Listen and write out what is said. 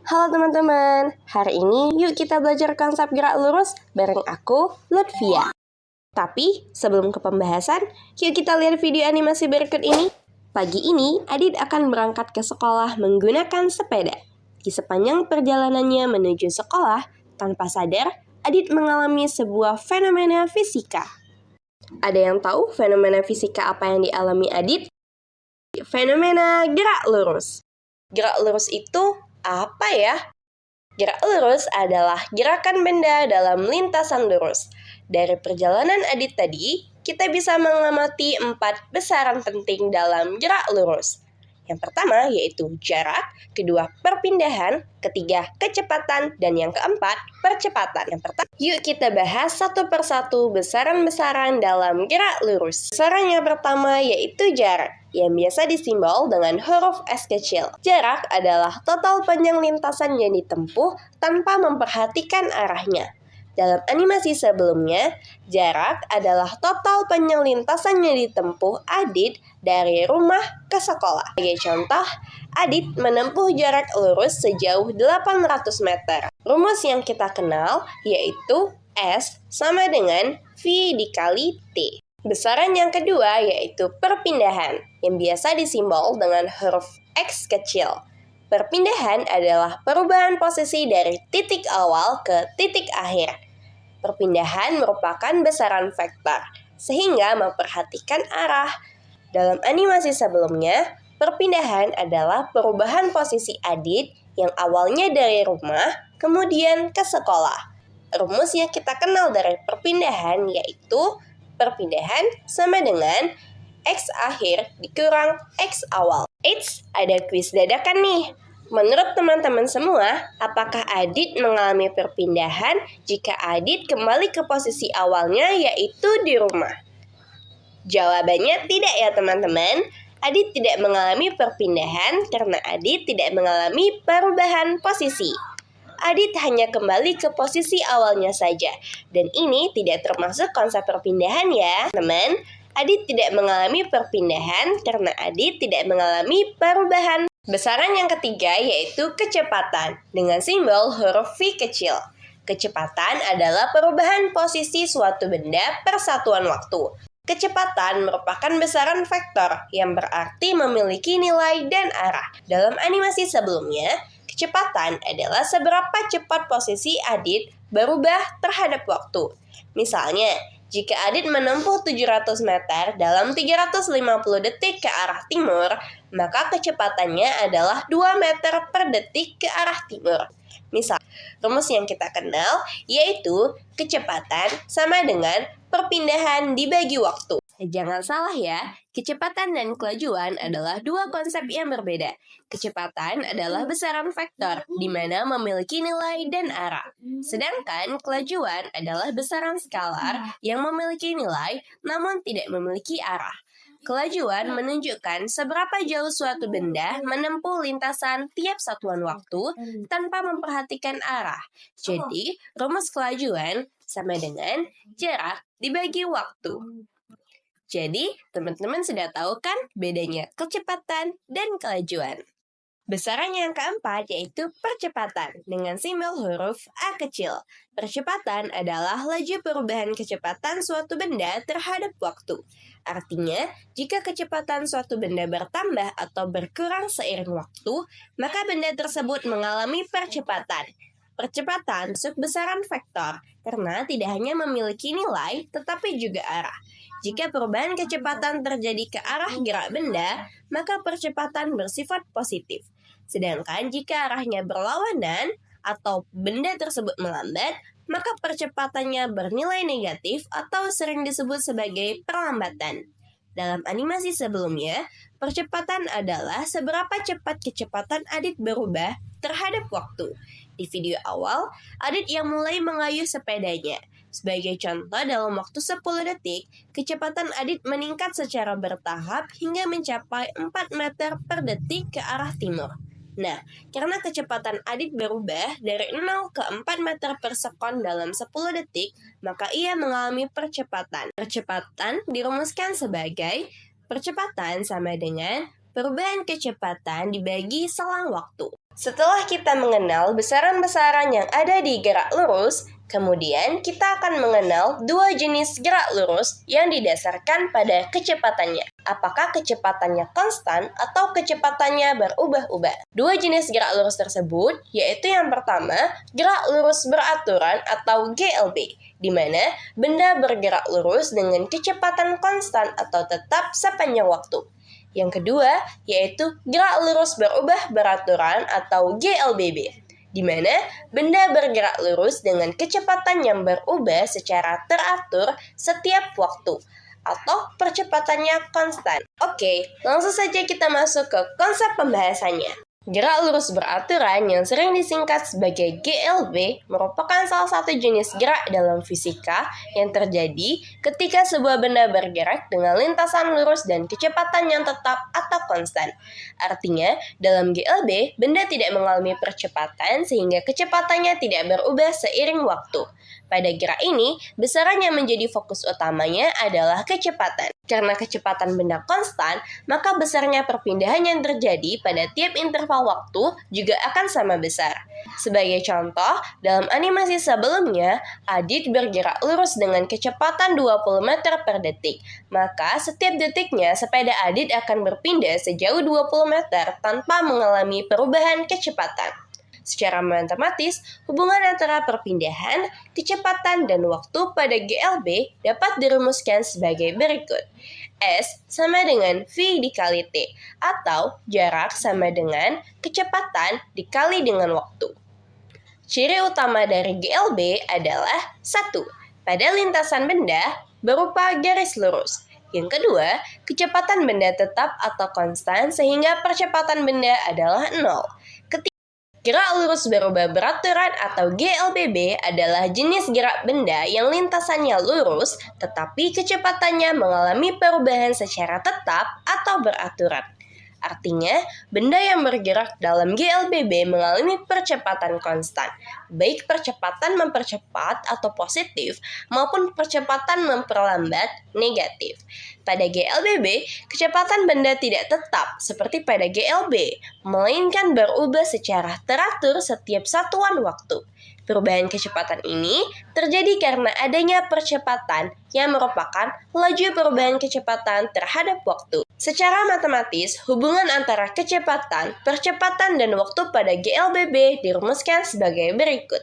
Halo teman-teman, hari ini yuk kita belajar konsep gerak lurus bareng aku, Lutfia. Tapi sebelum ke pembahasan, yuk kita lihat video animasi berikut ini. Pagi ini, Adit akan berangkat ke sekolah menggunakan sepeda. Di sepanjang perjalanannya menuju sekolah, tanpa sadar, Adit mengalami sebuah fenomena fisika. Ada yang tahu fenomena fisika apa yang dialami Adit? Fenomena gerak lurus. Gerak lurus itu apa ya? Gerak lurus adalah gerakan benda dalam lintasan lurus. Dari perjalanan Adit tadi, kita bisa mengamati 4 besaran penting dalam gerak lurus. Yang pertama yaitu jarak, kedua perpindahan, ketiga kecepatan, dan yang keempat percepatan. Yang pertama, yuk kita bahas satu persatu besaran-besaran dalam gerak lurus. Besaran yang pertama yaitu jarak, yang biasa disimbol dengan huruf S kecil. Jarak adalah total panjang lintasan yang ditempuh tanpa memperhatikan arahnya. Dalam animasi sebelumnya, jarak adalah total panjang lintasan yang ditempuh Adit dari rumah ke sekolah. Sebagai contoh, Adit menempuh jarak lurus sejauh 800 meter. Rumus yang kita kenal yaitu S sama dengan V dikali T. Besaran yang kedua yaitu perpindahan, yang biasa disimbol dengan huruf X kecil. Perpindahan adalah perubahan posisi dari titik awal ke titik akhir. Perpindahan merupakan besaran vektor, sehingga memperhatikan arah. Dalam animasi sebelumnya, perpindahan adalah perubahan posisi Adit yang awalnya dari rumah, kemudian ke sekolah. Rumus yang kita kenal dari perpindahan yaitu perpindahan sama dengan X akhir dikurang X awal. Eits, ada kuis dadakan nih. Menurut teman-teman semua, apakah Adit mengalami perpindahan jika Adit kembali ke posisi awalnya yaitu di rumah? Jawabannya tidak ya teman-teman. Adit tidak mengalami perpindahan karena Adit tidak mengalami perubahan posisi. Adit hanya kembali ke posisi awalnya saja. Dan ini tidak termasuk konsep perpindahan ya, teman. Adit tidak mengalami perpindahan karena Adit tidak mengalami perubahan. Besaran yang ketiga yaitu kecepatan dengan simbol huruf V kecil. Kecepatan adalah perubahan posisi suatu benda per satuan waktu. Kecepatan merupakan besaran vektor yang berarti memiliki nilai dan arah. Dalam animasi sebelumnya, kecepatan adalah seberapa cepat posisi Adit berubah terhadap waktu. Misalnya, jika Adit menempuh 700 meter dalam 350 detik ke arah timur, maka kecepatannya adalah 2 meter per detik ke arah timur. Misal, rumus yang kita kenal yaitu kecepatan sama dengan perpindahan dibagi waktu. Jangan salah ya, kecepatan dan kelajuan adalah dua konsep yang berbeda. Kecepatan adalah besaran vektor, di mana memiliki nilai dan arah. Sedangkan kelajuan adalah besaran skalar yang memiliki nilai namun tidak memiliki arah. Kelajuan menunjukkan seberapa jauh suatu benda menempuh lintasan tiap satuan waktu tanpa memperhatikan arah. Jadi, rumus kelajuan sama dengan jarak dibagi waktu. Jadi, teman-teman sudah tahu kan bedanya kecepatan dan kelajuan. Besaran yang keempat yaitu percepatan dengan simbol huruf A kecil. Percepatan adalah laju perubahan kecepatan suatu benda terhadap waktu. Artinya, jika kecepatan suatu benda bertambah atau berkurang seiring waktu, maka benda tersebut mengalami percepatan. Percepatan subbesaran vektor karena tidak hanya memiliki nilai tetapi juga arah. Jika perubahan kecepatan terjadi ke arah gerak benda, maka percepatan bersifat positif. Sedangkan jika arahnya berlawanan atau benda tersebut melambat, maka percepatannya bernilai negatif atau sering disebut sebagai perlambatan. Dalam animasi sebelumnya, percepatan adalah seberapa cepat kecepatan Adit berubah terhadap waktu. Di video awal, Adit yang mulai mengayuh sepedanya. Sebagai contoh, dalam waktu 10 detik, kecepatan Adit meningkat secara bertahap hingga mencapai 4 meter per detik ke arah timur. Nah, karena kecepatan Adit berubah dari 0 ke 4 meter per sekon dalam 10 detik, maka ia mengalami percepatan. Percepatan dirumuskan sebagai percepatan sama dengan perubahan kecepatan dibagi selang waktu. Setelah kita mengenal besaran-besaran yang ada di gerak lurus, kemudian kita akan mengenal dua jenis gerak lurus yang didasarkan pada kecepatannya. Apakah kecepatannya konstan atau kecepatannya berubah-ubah? Dua jenis gerak lurus tersebut yaitu yang pertama, gerak lurus beraturan atau GLB, di mana benda bergerak lurus dengan kecepatan konstan atau tetap sepanjang waktu. Yang kedua, yaitu gerak lurus berubah beraturan atau GLBB, di mana benda bergerak lurus dengan kecepatan yang berubah secara teratur setiap waktu, atau percepatannya konstan. Oke, langsung saja kita masuk ke konsep pembahasannya. Gerak lurus beraturan yang sering disingkat sebagai GLB merupakan salah satu jenis gerak dalam fisika yang terjadi ketika sebuah benda bergerak dengan lintasan lurus dan kecepatan yang tetap atau konstan. Artinya, dalam GLB, benda tidak mengalami percepatan sehingga kecepatannya tidak berubah seiring waktu. Pada gerak ini, besaran yang menjadi fokus utamanya adalah kecepatan. Karena kecepatan benda konstan, maka besarnya perpindahan yang terjadi pada tiap interval waktu juga akan sama besar. Sebagai contoh, dalam animasi sebelumnya, Adit bergerak lurus dengan kecepatan 20 meter per detik. Maka setiap detiknya sepeda Adit akan berpindah sejauh 20 meter tanpa mengalami perubahan kecepatan. Secara matematis, hubungan antara perpindahan, kecepatan, dan waktu pada GLB dapat dirumuskan sebagai berikut. S sama dengan V dikali T, atau jarak sama dengan kecepatan dikali dengan waktu. Ciri utama dari GLB adalah 1. Pada lintasan benda berupa garis lurus. Yang kedua, kecepatan benda tetap atau konstan sehingga percepatan benda adalah 0. Gerak lurus berubah beraturan atau GLBB adalah jenis gerak benda yang lintasannya lurus tetapi kecepatannya mengalami perubahan secara tetap atau beraturan. Artinya, benda yang bergerak dalam GLBB mengalami percepatan konstan, baik percepatan mempercepat atau positif maupun percepatan memperlambat negatif. Pada GLBB, kecepatan benda tidak tetap seperti pada GLB, melainkan berubah secara teratur setiap satuan waktu. Perubahan kecepatan ini terjadi karena adanya percepatan yang merupakan laju perubahan kecepatan terhadap waktu. Secara matematis, hubungan antara kecepatan, percepatan, dan waktu pada GLBB dirumuskan sebagai berikut.